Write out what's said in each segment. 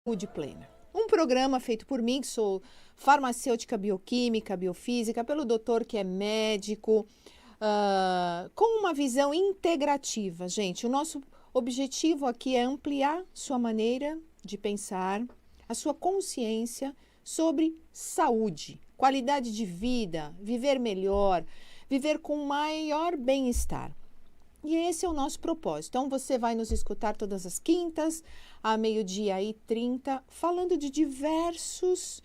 Saúde Plena. Um programa feito por mim, que sou farmacêutica bioquímica, biofísica, pelo doutor que é médico, com uma visão integrativa. Gente, o nosso objetivo aqui é ampliar sua maneira de pensar, a sua consciência sobre saúde, qualidade de vida, viver melhor, viver com maior bem-estar. E esse é o nosso propósito. Então, você vai nos escutar todas as quintas, a 12h30, falando de diversos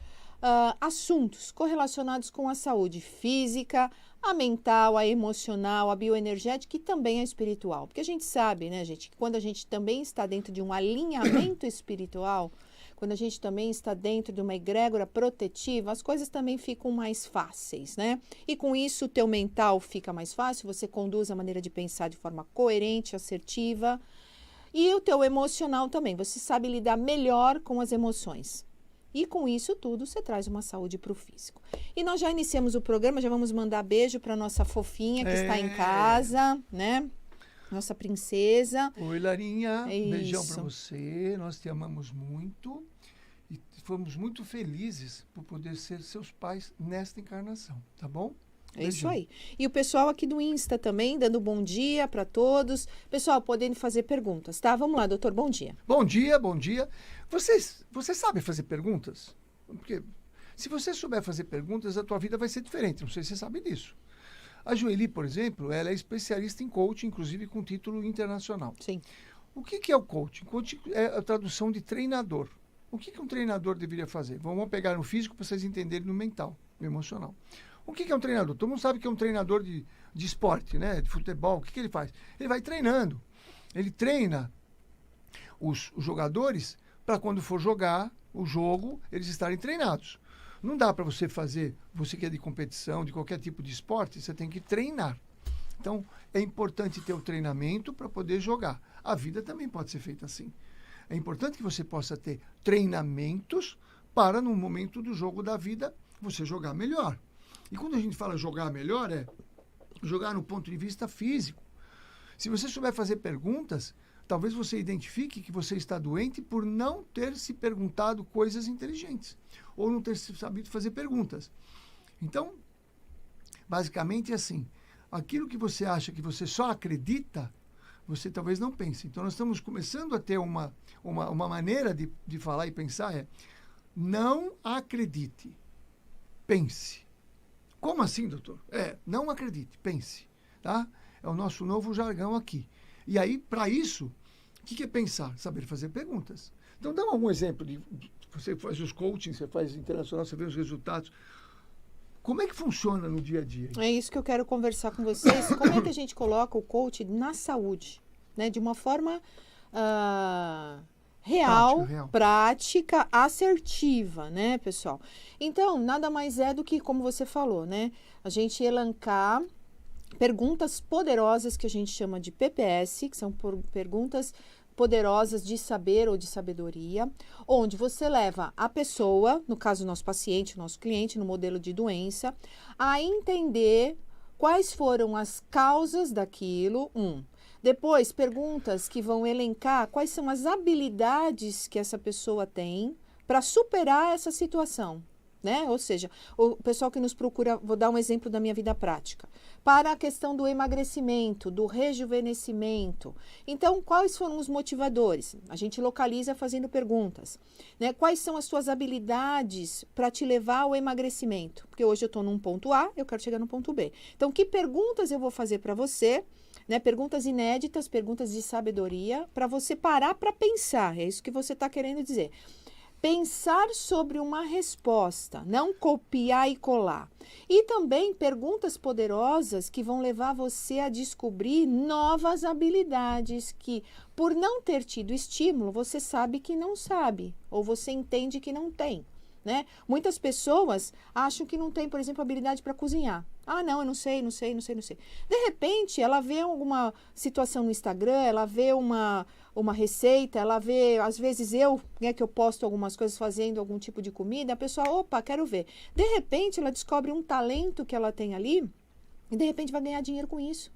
assuntos correlacionados com a saúde física, a mental, a emocional, a bioenergética e também a espiritual. Porque a gente sabe, né, gente, que quando a gente também está dentro de um alinhamento espiritual, quando a gente também está dentro de uma egrégora protetiva, as coisas também ficam mais fáceis, né? E com isso, o teu mental fica mais fácil, você conduz a maneira de pensar de forma coerente, assertiva. E o teu emocional também, você sabe lidar melhor com as emoções. E com isso tudo, você traz uma saúde para o físico. E nós já iniciamos o programa, já vamos mandar beijo para nossa fofinha que está em casa, né? Nossa princesa. Oi, Larinha. É Beijão isso. para você. Nós te amamos muito e fomos muito felizes por poder ser seus pais nesta encarnação, tá bom? É isso Beijão. aí. E o pessoal aqui do Insta também, dando bom dia para todos. Pessoal, podendo fazer perguntas, tá? Vamos lá, doutor, bom dia. Bom dia, bom dia. Você sabe fazer perguntas? Porque se você souber fazer perguntas, a tua vida vai ser diferente. Não sei se você sabe disso. A Joeli, por exemplo, ela é especialista em coaching, inclusive com título internacional. Sim. O que é o coaching? Coaching é a tradução de treinador. O que um treinador deveria fazer? Vamos pegar no físico para vocês entenderem no mental, no emocional. O que é um treinador? Todo mundo sabe que é um treinador de esporte, né? De futebol. O que ele faz? Ele vai treinando. Ele treina os jogadores para quando for jogar o jogo, eles estarem treinados. Não dá para você fazer, você que é de competição, de qualquer tipo de esporte, você tem que treinar. Então, é importante ter o treinamento para poder jogar. A vida também pode ser feita assim. É importante que você possa ter treinamentos para, no momento do jogo da vida, você jogar melhor. E quando a gente fala jogar melhor, é jogar no ponto de vista físico. Se você souber fazer perguntas, talvez você identifique que você está doente por não ter se perguntado coisas inteligentes ou não ter sabido fazer perguntas. Então, basicamente é assim, aquilo que você acha que você só acredita, você talvez não pense. Então, nós estamos começando a ter uma maneira de falar e pensar não acredite, pense. Como assim, doutor? Não acredite, pense. Tá? É o nosso novo jargão aqui. E aí, para isso, o que é pensar? Saber fazer perguntas. Então, dá algum exemplo de você faz os coachings, você faz internacional, você vê os resultados. Como é que funciona no dia a dia? É isso que eu quero conversar com vocês. Como é que a gente coloca o coach na saúde, né? De uma forma real, prática, assertiva, né, pessoal? Então, nada mais é do que, como você falou, né? A gente elencar perguntas poderosas que a gente chama de PPS, que são perguntas poderosas de saber ou de sabedoria, onde você leva a pessoa, no caso nosso paciente, nosso cliente, no modelo de doença, a entender quais foram as causas daquilo, Depois, perguntas que vão elencar quais são as habilidades que essa pessoa tem para superar essa situação. Né? Ou seja, o pessoal que nos procura, vou dar um exemplo da minha vida prática, para a questão do emagrecimento, do rejuvenescimento. Então, quais foram os motivadores? A gente localiza fazendo perguntas. Né? Quais são as suas habilidades para te levar ao emagrecimento? Porque hoje eu estou num ponto A, eu quero chegar no ponto B. Então, que perguntas eu vou fazer para você? Né? Perguntas inéditas, perguntas de sabedoria, para você parar para pensar. É isso que você está querendo dizer. Pensar sobre uma resposta, não copiar e colar. E também perguntas poderosas que vão levar você a descobrir novas habilidades que, por não ter tido estímulo, você sabe que não sabe, ou você entende que não tem. Né? Muitas pessoas acham que não tem, por exemplo, habilidade para cozinhar. Ah, não, eu não sei. De repente, ela vê alguma situação no Instagram, ela vê uma receita, ela vê, às vezes que eu posto algumas coisas fazendo algum tipo de comida, a pessoa, opa, quero ver. De repente, ela descobre um talento que ela tem ali e de repente vai ganhar dinheiro com isso.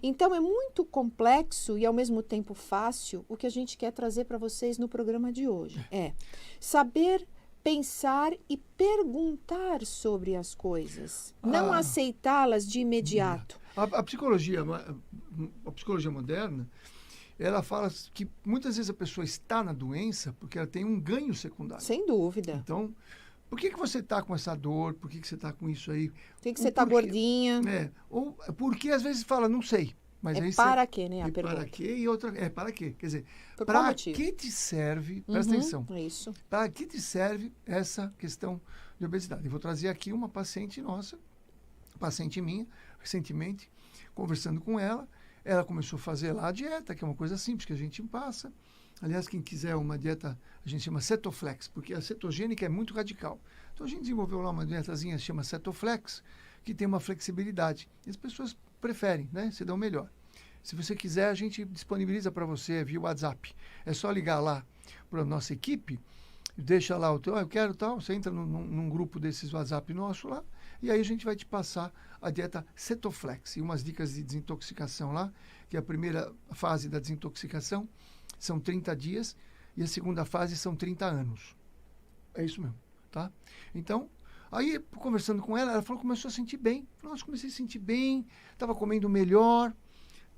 Então, é muito complexo e, ao mesmo tempo, fácil o que a gente quer trazer para vocês no programa de hoje. É saber pensar e perguntar sobre as coisas. Não aceitá-las de imediato. A psicologia moderna, ela fala que muitas vezes a pessoa está na doença porque ela tem um ganho secundário. Sem dúvida. Então, por que você está com essa dor? Por que você está com isso aí? Por que você está gordinha? Ou porque às vezes fala, não sei. Mas aí para quê, né? A pergunta. Para quê e outra. Para quê? Quer dizer, para que te serve? Presta atenção. Isso. Para que te serve essa questão de obesidade? Eu vou trazer aqui uma paciente nossa, paciente minha, recentemente, conversando com ela. Ela começou a fazer lá a dieta, que é uma coisa simples que a gente passa. Aliás, quem quiser uma dieta, a gente chama Cetoflex, porque a cetogênica é muito radical. Então, a gente desenvolveu lá uma dietazinha que se chama Cetoflex, que tem uma flexibilidade. E as pessoas preferem, né? Se dão melhor. Se você quiser, a gente disponibiliza para você via WhatsApp. É só ligar lá para a nossa equipe, deixa lá o teu, eu quero tal, você entra num grupo desses WhatsApp nosso lá, e aí a gente vai te passar a dieta Cetoflex e umas dicas de desintoxicação lá, que a primeira fase da desintoxicação são 30 dias e a segunda fase são 30 anos. É isso mesmo, tá? Então, aí, conversando com ela, ela falou que começou a sentir bem. Falou, nossa, comecei a sentir bem, estava comendo melhor,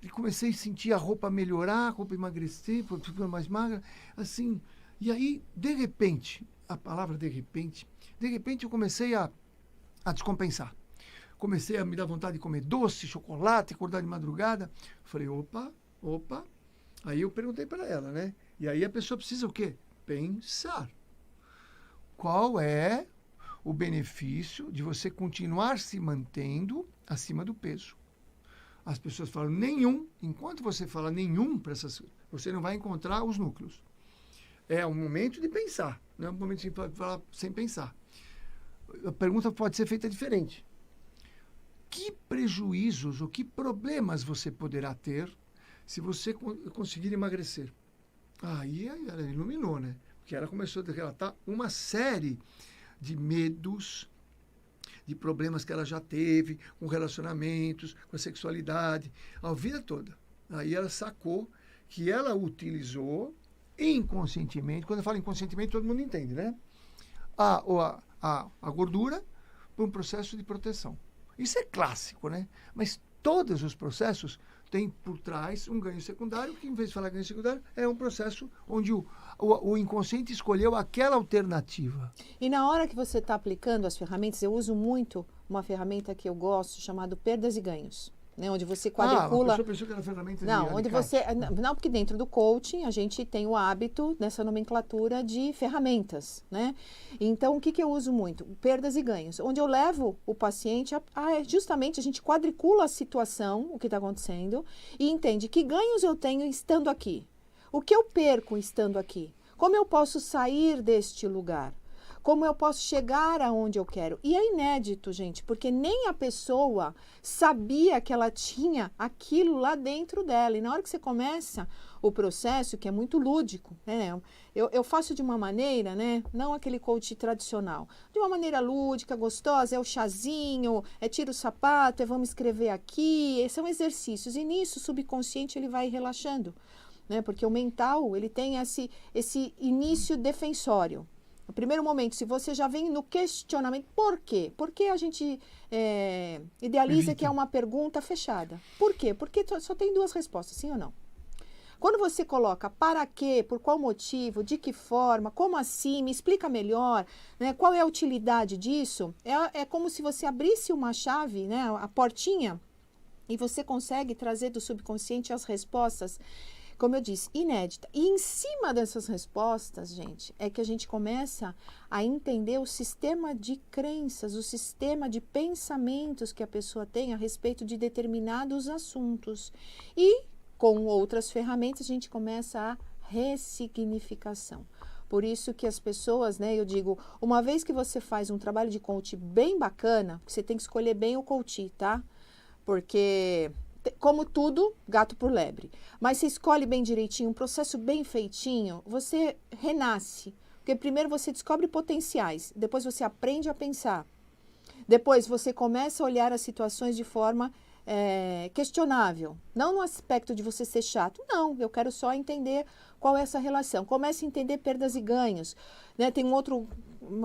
e comecei a sentir a roupa melhorar, a roupa emagrecer, ficando mais magra, assim. E aí, de repente, a palavra de repente eu comecei a descompensar. Comecei a me dar vontade de comer doce, chocolate, acordar de madrugada. Falei, opa. Aí eu perguntei para ela, né? E aí a pessoa precisa o quê? Pensar. Qual é o benefício de você continuar se mantendo acima do peso? As pessoas falam nenhum. Enquanto você fala nenhum, você não vai encontrar os núcleos. É um momento de pensar, não é um momento de falar sem pensar. A pergunta pode ser feita diferente. Que prejuízos ou que problemas você poderá ter se você conseguir emagrecer? Aí ela iluminou, né? Porque ela começou a relatar uma série de medos, de problemas que ela já teve com relacionamentos, com a sexualidade, a vida toda. Aí ela sacou que ela utilizou inconscientemente, quando eu falo inconscientemente, todo mundo entende, né? A gordura para um processo de proteção. Isso é clássico, né? Mas todos os processos têm por trás um ganho secundário, que em vez de falar ganho secundário, é um processo onde o inconsciente escolheu aquela alternativa. E na hora que você está aplicando as ferramentas, eu uso muito uma ferramenta que eu gosto, chamada perdas e ganhos. Né, onde você quadricula... a pessoa pensou que era ferramenta não, de onde você não, porque dentro do coaching a gente tem o hábito dessa nomenclatura de ferramentas, né? Então, o que eu uso muito? Perdas e ganhos. Onde eu levo o paciente justamente a gente quadricula a situação, o que está acontecendo, e entende que ganhos eu tenho estando aqui. O que eu perco estando aqui? Como eu posso sair deste lugar? Como eu posso chegar aonde eu quero? E é inédito, gente, porque nem a pessoa sabia que ela tinha aquilo lá dentro dela. E na hora que você começa o processo, que é muito lúdico, né? Eu faço de uma maneira, né? Não aquele coach tradicional. De uma maneira lúdica, gostosa, é o chazinho, é tira o sapato, é vamos escrever aqui. São exercícios. E nisso, o subconsciente, ele vai relaxando, né? Porque o mental, ele tem esse início defensório. No primeiro momento, se você já vem no questionamento, por quê? Porque a gente idealiza que é uma pergunta fechada. Por quê? Porque só tem duas respostas, sim ou não. Quando você coloca para quê, por qual motivo, de que forma, como assim, me explica melhor, né, qual é a utilidade disso, é como se você abrisse uma chave, né, a portinha, e você consegue trazer do subconsciente as respostas, como eu disse, inédita. E em cima dessas respostas, gente, é que a gente começa a entender o sistema de crenças, o sistema de pensamentos que a pessoa tem a respeito de determinados assuntos. E com outras ferramentas a gente começa a ressignificação. Por isso que as pessoas, né, eu digo, uma vez que você faz um trabalho de coach bem bacana, você tem que escolher bem o coach, tá? Porque... como tudo, gato por lebre. Mas você escolhe bem direitinho, um processo bem feitinho, você renasce. Porque primeiro você descobre potenciais, depois você aprende a pensar. Depois você começa a olhar as situações de forma questionável. Não no aspecto de você ser chato. Não, eu quero só entender qual é essa relação. Comece a entender perdas e ganhos. Né? Tem uma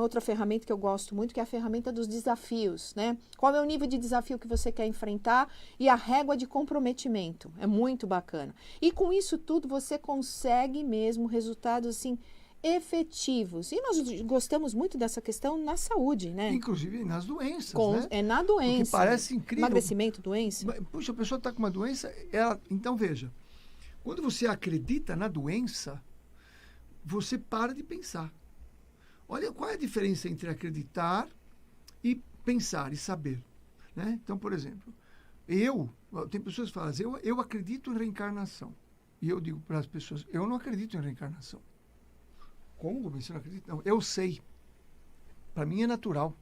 outra ferramenta que eu gosto muito, que é a ferramenta dos desafios. Né? Qual é o nível de desafio que você quer enfrentar e a régua de comprometimento. É muito bacana. E com isso tudo, você consegue mesmo resultados assim, efetivos. E nós gostamos muito dessa questão na saúde, né? Inclusive nas doenças, né? É na doença. Porque parece incrível. Emagrecimento, doença. Puxa, a pessoa está com uma doença, então veja, quando você acredita na doença, você para de pensar. Olha, qual é a diferença entre acreditar e pensar e saber, né? Então, por exemplo, tem pessoas que falam assim, eu acredito em reencarnação. E eu digo para as pessoas, eu não acredito em reencarnação. Como você não acredita? Não, eu sei. Para mim é natural.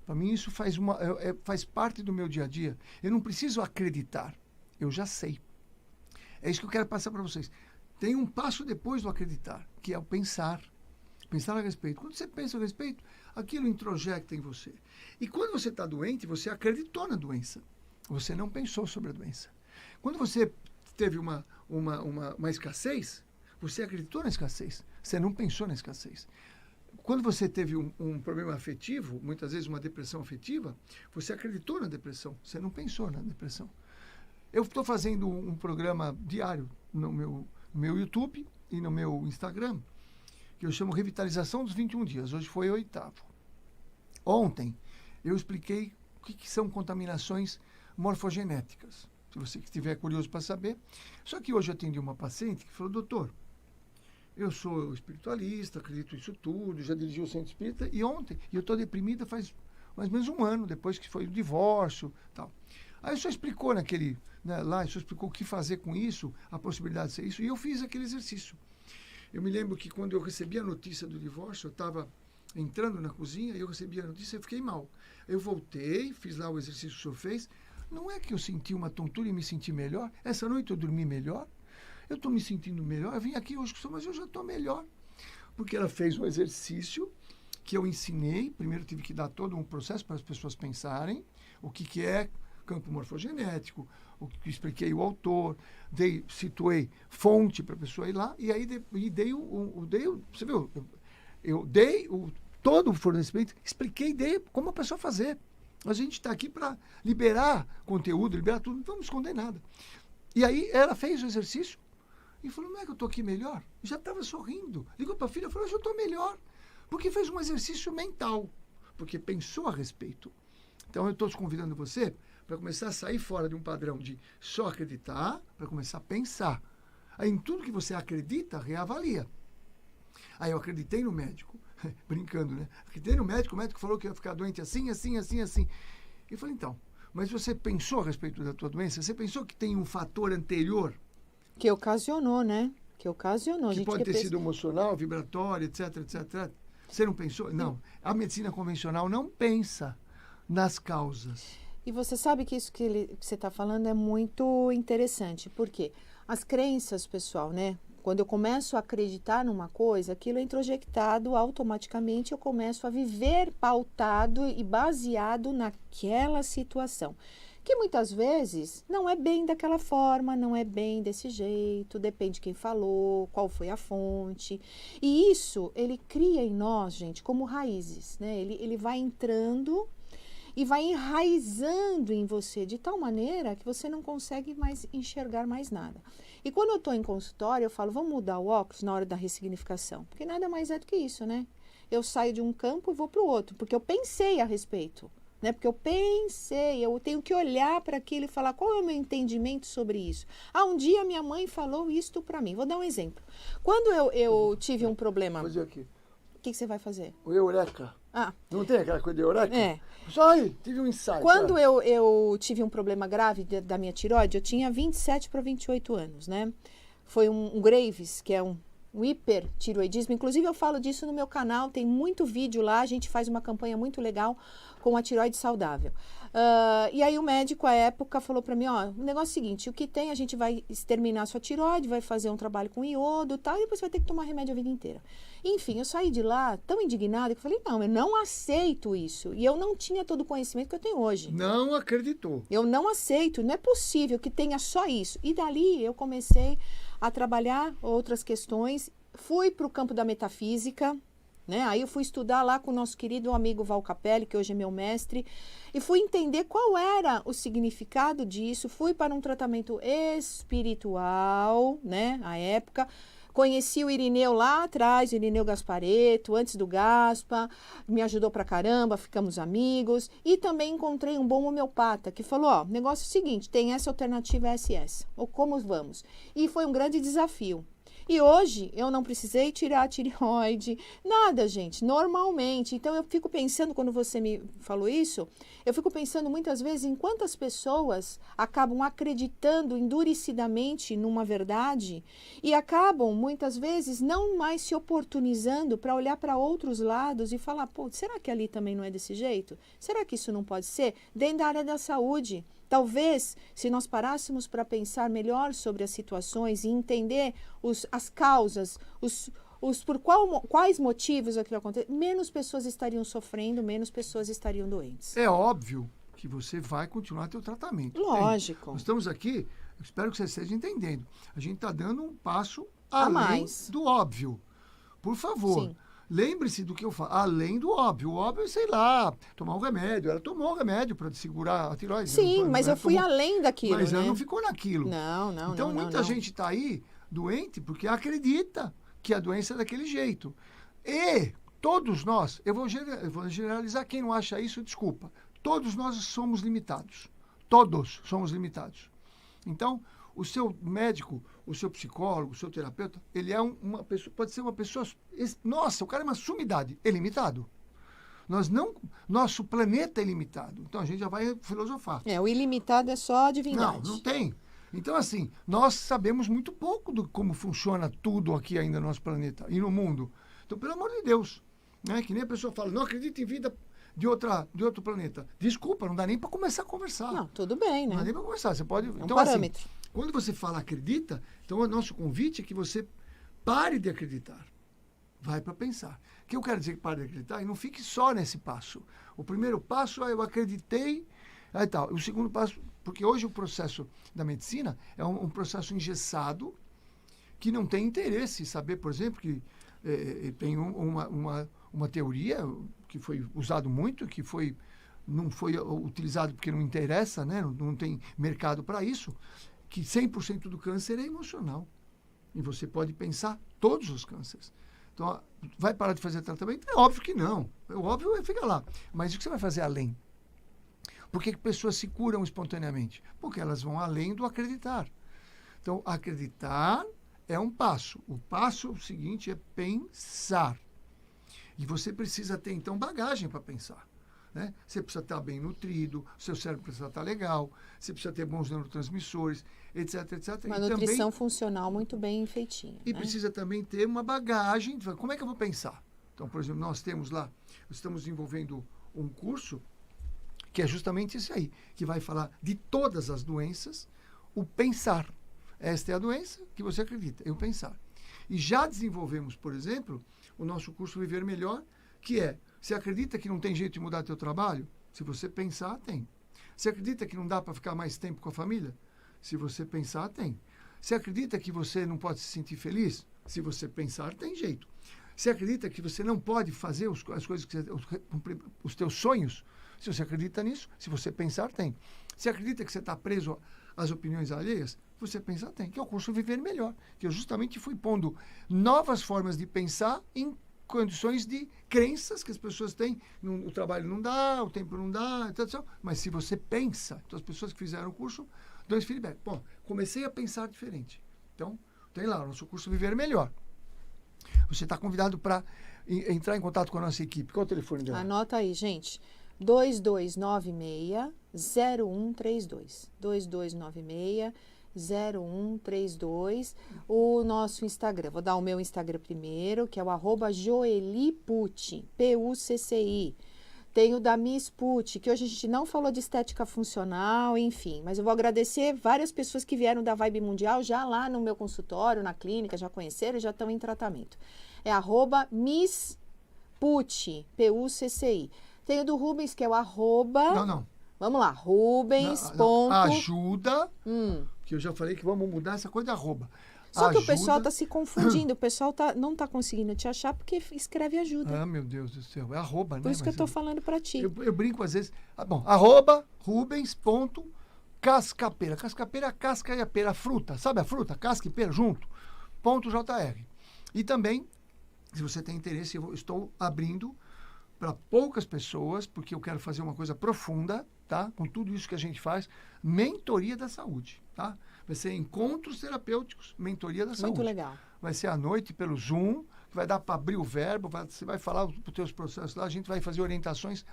Para mim isso faz parte do meu dia a dia. Eu não preciso acreditar. Eu já sei. É isso que eu quero passar para vocês. Tem um passo depois do acreditar, que é o pensar. Pensar a respeito. Quando você pensa a respeito, aquilo introjecta em você. E quando você está doente, você acreditou na doença. Você não pensou sobre a doença. Quando você teve uma escassez, você acreditou na escassez. Você não pensou na escassez. Quando você teve um problema afetivo, muitas vezes uma depressão afetiva, você acreditou na depressão. Você não pensou na depressão. Eu estou fazendo um programa diário no meu YouTube e no meu Instagram, que eu chamo Revitalização dos 21 Dias. Hoje foi o 8º. Ontem, eu expliquei o que são contaminações morfogenéticas. Se você estiver curioso para saber. Só que hoje eu atendi uma paciente que falou, doutor, eu sou espiritualista, acredito nisso tudo, já dirigi o centro espírita, e ontem, eu estou deprimida faz mais ou menos um ano, depois que foi o divórcio tal. Aí o senhor explicou lá, o senhor explicou o que fazer com isso, a possibilidade de ser isso, e eu fiz aquele exercício. Eu me lembro que quando eu recebi a notícia do divórcio, eu estava entrando na cozinha, e eu recebi a notícia e eu fiquei mal. Eu voltei, fiz lá o exercício que o senhor fez, não é que eu senti uma tontura e me senti melhor? Essa noite eu dormi melhor? Eu estou me sentindo melhor. Eu vim aqui hoje, mas eu já estou melhor. Porque ela fez um exercício que eu ensinei. Primeiro tive que dar todo um processo para as pessoas pensarem o que é campo morfogenético, o que expliquei o autor, situei fonte para a pessoa ir lá, e aí você viu? Eu dei todo o fornecimento, dei como a pessoa fazer. A gente está aqui para liberar conteúdo, liberar tudo, não vamos esconder nada. E aí ela fez o exercício, e falou, não é que eu estou aqui melhor? Já estava sorrindo. Ligou para a filha e falou, eu estou melhor. Porque fez um exercício mental. Porque pensou a respeito. Então, eu estou te convidando você para começar a sair fora de um padrão de só acreditar, para começar a pensar. Aí, em tudo que você acredita, reavalia. Aí, eu acreditei no médico. Brincando, né? Acreditei no médico, o médico falou que ia ficar doente assim, assim, assim, assim. E eu falei, então, mas você pensou a respeito da tua doença? Você pensou que tem um fator anterior? Que ocasionou, né? Que ocasionou. Que pode ter sido emocional, vibratório, etc, etc. Você não pensou? Não. A medicina convencional não pensa nas causas. E você sabe que isso que você está falando é muito interessante. Por quê? As crenças, pessoal, né? Quando eu começo a acreditar numa coisa, aquilo é introjectado automaticamente, eu começo a viver pautado e baseado naquela situação. Que muitas vezes não é bem daquela forma, não é bem desse jeito, depende de quem falou, qual foi a fonte. E isso, ele cria em nós, gente, como raízes, né? Ele vai entrando e vai enraizando em você de tal maneira que você não consegue mais enxergar mais nada. E quando eu estou em consultório, eu falo, vamos mudar o óculos na hora da ressignificação. Porque nada mais é do que isso, né? Eu saio de um campo e vou para o outro, porque eu pensei a respeito. Né? Porque eu pensei, eu tenho que olhar para aquilo e falar qual é o meu entendimento sobre isso. Um dia minha mãe falou isto para mim. Vou dar um exemplo. Quando eu tive um problema... Vou fazer aqui. O que você vai fazer? O eureka. Não tem aquela coisa de eureka? É. Só aí, tive um insight. Quando eu tive um problema grave da minha tireoide, eu tinha 27 para 28 anos, né? Foi um Graves, que é um hipertiroidismo. Inclusive, eu falo disso no meu canal, tem muito vídeo lá, a gente faz uma campanha muito legal com a tireoide saudável. E aí o médico, à época, falou para mim, ó, o negócio é o seguinte, o que tem, a gente vai exterminar a sua tireoide, vai fazer um trabalho com iodo e tal, e depois você vai ter que tomar remédio a vida inteira. Enfim, eu saí de lá tão indignada que eu falei, não, eu não aceito isso. E eu não tinha todo o conhecimento que eu tenho hoje. Não acreditou. Eu não aceito, não é possível que tenha só isso. E dali eu comecei a trabalhar outras questões, fui para o campo da metafísica, né? Aí eu fui estudar lá com o nosso querido amigo Val Capelli, que hoje é meu mestre, e fui entender qual era o significado disso, fui para um tratamento espiritual, né, à época. Conheci o Irineu lá atrás, o Irineu Gasparetto, antes do Gaspa, me ajudou pra caramba, ficamos amigos. E também encontrei um bom homeopata que falou, ó, negócio é o seguinte, tem essa alternativa SS, ou como vamos? E foi um grande desafio. E hoje eu não precisei tirar a tireoide, nada, gente, normalmente. Então eu fico pensando, quando você me falou isso, eu fico pensando muitas vezes em quantas pessoas acabam acreditando endurecidamente numa verdade e acabam muitas vezes não mais se oportunizando para olhar para outros lados e falar, pô, será que ali também não é desse jeito? Será que isso não pode ser? Dentro da área da saúde. Talvez, se nós parássemos para pensar melhor sobre as situações e entender as causas, quais motivos aquilo acontece, menos pessoas estariam sofrendo, menos pessoas estariam doentes. É óbvio que você vai continuar teu tratamento. Lógico. Nós estamos aqui, eu espero que você esteja entendendo. A gente está dando um passo A além mais. do óbvio. Por favor. Sim. Lembre-se do que eu falo, além do óbvio. O óbvio é, sei lá, tomar um remédio. Ela tomou um remédio para segurar a tireoide. Sim, mas eu fui tomou, além daquilo, mas né? ela não ficou naquilo. Não, então, não, muita gente está aí doente porque acredita que a doença é daquele jeito. E todos nós, eu vou generalizar, quem não acha isso, desculpa. Todos nós somos limitados. Todos somos limitados. Então, o seu médico, o seu psicólogo, o seu terapeuta, ele é uma pessoa, pode ser uma pessoa, nossa, o cara é uma sumidade, é limitado. Nosso planeta é limitado. Então a gente já vai filosofar. O ilimitado é só a divindade. Não tem. Então, assim, nós sabemos muito pouco de como funciona tudo aqui ainda no nosso planeta e no mundo. Então, pelo amor de Deus, né? Que nem a pessoa fala, não acredita em vida de outro planeta. Desculpa, não dá nem para começar a conversar. Não, tudo bem, né? Não dá nem para conversar. Você pode. É um então, parâmetro. Assim, quando você fala acredita, então o nosso convite é que você pare de acreditar. Vai para pensar. O que eu quero dizer que pare de acreditar? E não fique só nesse passo. O primeiro passo é eu acreditei, aí tal. O segundo passo, porque hoje o processo da medicina é um processo engessado que não tem interesse. Saber, por exemplo, que tem uma teoria que foi usado muito, que não foi utilizado porque não interessa, né? Não tem mercado para isso, que 100% do câncer é emocional. E você pode pensar todos os cânceres. Então, vai parar de fazer tratamento? É óbvio que não. É óbvio, fica lá. Mas o que você vai fazer além? Por que pessoas se curam espontaneamente? Porque elas vão além do acreditar. Então, acreditar é um passo. O passo seguinte é pensar. E você precisa ter, então, bagagem para pensar. Né? Você precisa estar bem nutrido, seu cérebro precisa estar legal, você precisa ter bons neurotransmissores, etc, etc. Uma e nutrição também, funcional muito bem feitinha. E né? precisa também ter uma bagagem. Como é que eu vou pensar? Então, por exemplo, nós estamos desenvolvendo um curso que é justamente isso aí, que vai falar de todas as doenças, o pensar. Esta é a doença que você acredita, é o pensar. E já desenvolvemos, por exemplo, o nosso curso Viver Melhor, que é, você acredita que não tem jeito de mudar teu trabalho? Se você pensar, tem. Você acredita que não dá para ficar mais tempo com a família? Se você pensar, tem. Você acredita que você não pode se sentir feliz? Se você pensar, tem jeito. Você acredita que você não pode fazer as coisas que os teus sonhos? Se você acredita nisso, se você pensar, tem. Você acredita que você está preso às opiniões alheias? Você pensar, tem. Que é o curso Viver Melhor. Que eu justamente fui pondo novas formas de pensar em condições de crenças que as pessoas têm. O trabalho não dá, o tempo não dá, etc. Mas se você pensa, então as pessoas que fizeram o curso dão esse feedback. Bom, comecei a pensar diferente. Então, tem lá o nosso curso Viver Melhor. Você está convidado para entrar em contato com a nossa equipe. Qual é o telefone dela? Anota aí, gente. 2296-0132. 0132. O nosso Instagram, vou dar o meu Instagram primeiro, que é o @joelipucci, Pucci. Tem o da Miss Pucci, que hoje a gente não falou de estética funcional, enfim. Mas eu vou agradecer várias pessoas que vieram da Vibe Mundial já lá no meu consultório, na clínica, já conheceram e já estão em tratamento. É @Miss Pucci, Pucci. Tem o do Rubens, que é o @... Não. Vamos lá, Rubens. Ajuda, que eu já falei que vamos mudar essa coisa de arroba. Só que o pessoal está se confundindo, o pessoal não está conseguindo te achar porque escreve ajuda. Ah, meu Deus do céu, é arroba, né? Por isso que eu estou falando para ti. Eu brinco às vezes. @Rubens.cascapeira. Cascapeira é a casca e a pera, a fruta. Sabe a fruta? Casca e pera junto. .jr. E também, se você tem interesse, eu estou abrindo para poucas pessoas, porque eu quero fazer uma coisa profunda, tá? Com tudo isso que a gente faz, mentoria da saúde, tá? Vai ser encontros terapêuticos, mentoria da saúde. Muito legal. Vai ser à noite pelo Zoom, vai dar para abrir o verbo, você vai falar os teus processos lá, a gente vai fazer orientações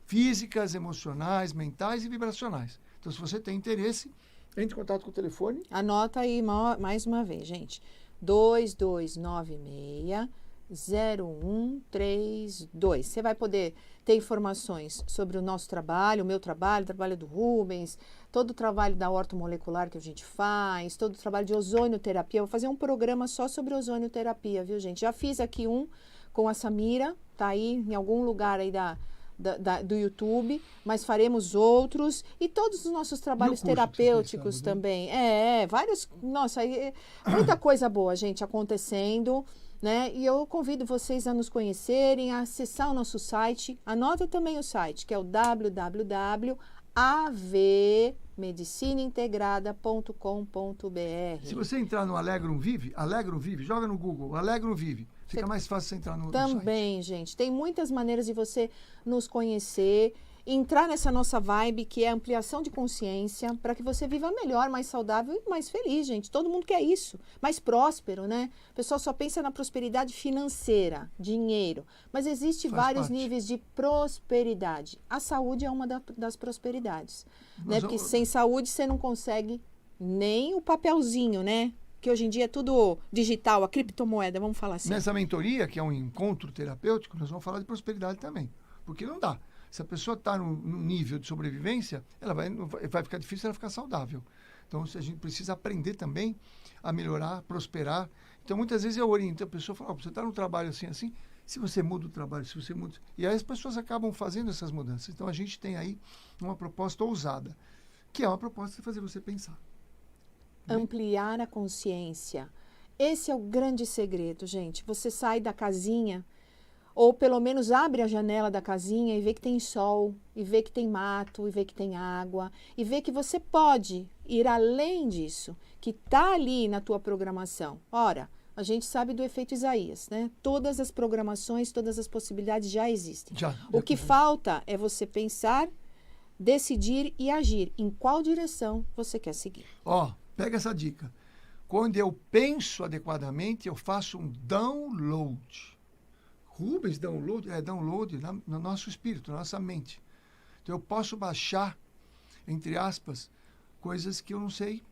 físicas, emocionais, mentais e vibracionais. Então, se você tem interesse, entre em contato com o telefone. Anota aí mais uma vez, gente. 2296-0132. Você vai poder ter informações sobre o nosso trabalho, o meu trabalho, o trabalho do Rubens, todo o trabalho da ortomolecular que a gente faz, todo o trabalho de ozonioterapia. Eu vou fazer um programa só sobre ozonioterapia, viu, gente? Já fiz aqui um com a Samira, tá aí em algum lugar aí do YouTube, mas faremos outros e todos os nossos trabalhos terapêuticos também. Vários, nossa, muita coisa boa, gente, acontecendo, né? E eu convido vocês a nos conhecerem, a acessar o nosso site. Anota também o site, que é o www.avmedicinaintegrada.com.br. Se você entrar no Alegrum Vive, joga no Google, Alegrum Vive. Fica mais fácil você entrar no site. Também, gente. Tem muitas maneiras de você nos conhecer, entrar nessa nossa vibe, que é ampliação de consciência, para que você viva melhor, mais saudável e mais feliz, gente. Todo mundo quer isso. Mais próspero, né? O pessoal só pensa na prosperidade financeira, dinheiro. Mas existe vários níveis de prosperidade. A saúde é uma das prosperidades. Né? Porque sem saúde você não consegue nem o papelzinho, né? Que hoje em dia é tudo digital, a criptomoeda, vamos falar assim. Nessa mentoria, que é um encontro terapêutico, nós vamos falar de prosperidade também. Porque não dá. Se a pessoa está no nível de sobrevivência, ela vai ficar difícil ela ficar saudável. Então, a gente precisa aprender também a melhorar, prosperar. Então, muitas vezes eu oriento a pessoa, falo, você está no trabalho assim, se você muda o trabalho, se você muda... E aí as pessoas acabam fazendo essas mudanças. Então, a gente tem aí uma proposta ousada, que é uma proposta de fazer você pensar. Ampliar a consciência. Esse é o grande segredo, gente. Você sai da casinha, ou pelo menos abre a janela da casinha e vê que tem sol, e vê que tem mato, e vê que tem água, e vê que você pode ir além disso, que está ali na tua programação. Ora, a gente sabe do efeito Isaías, né? Todas as programações, todas as possibilidades já existem. O que falta é você pensar, decidir e agir. Em qual direção você quer seguir? Pega essa dica. Quando eu penso adequadamente, eu faço um download. Rubens, download no nosso espírito, na nossa mente. Então, eu posso baixar, entre aspas, coisas que eu não sei,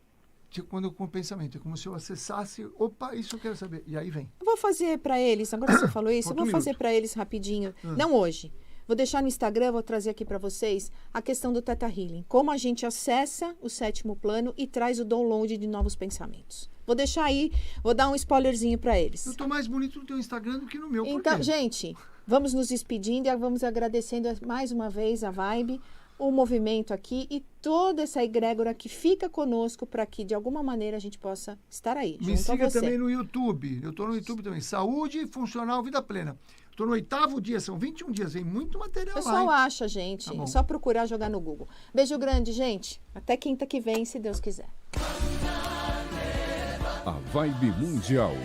quando eu com o pensamento. É como se eu acessasse, isso eu quero saber. E aí vem. Eu vou fazer para eles, agora que você falou isso, eu vou fazer para eles rapidinho. Não hoje. Vou deixar no Instagram, vou trazer aqui para vocês a questão do Theta Healing. Como a gente acessa o 7º plano e traz o download de novos pensamentos. Vou deixar aí, vou dar um spoilerzinho para eles. Eu tô mais bonito no teu Instagram do que no meu. Então, gente, vamos nos despedindo e vamos agradecendo mais uma vez a Vibe, o movimento aqui e toda essa egrégora que fica conosco para que, de alguma maneira, a gente possa estar aí. Me siga também no YouTube. Eu tô no YouTube também. Saúde Funcional Vida Plena. Estou no 8º dia, são 21 dias, vem muito material lá. O pessoal acha, gente. É só procurar jogar no Google. Beijo grande, gente. Até quinta que vem, se Deus quiser. A Vibe Mundial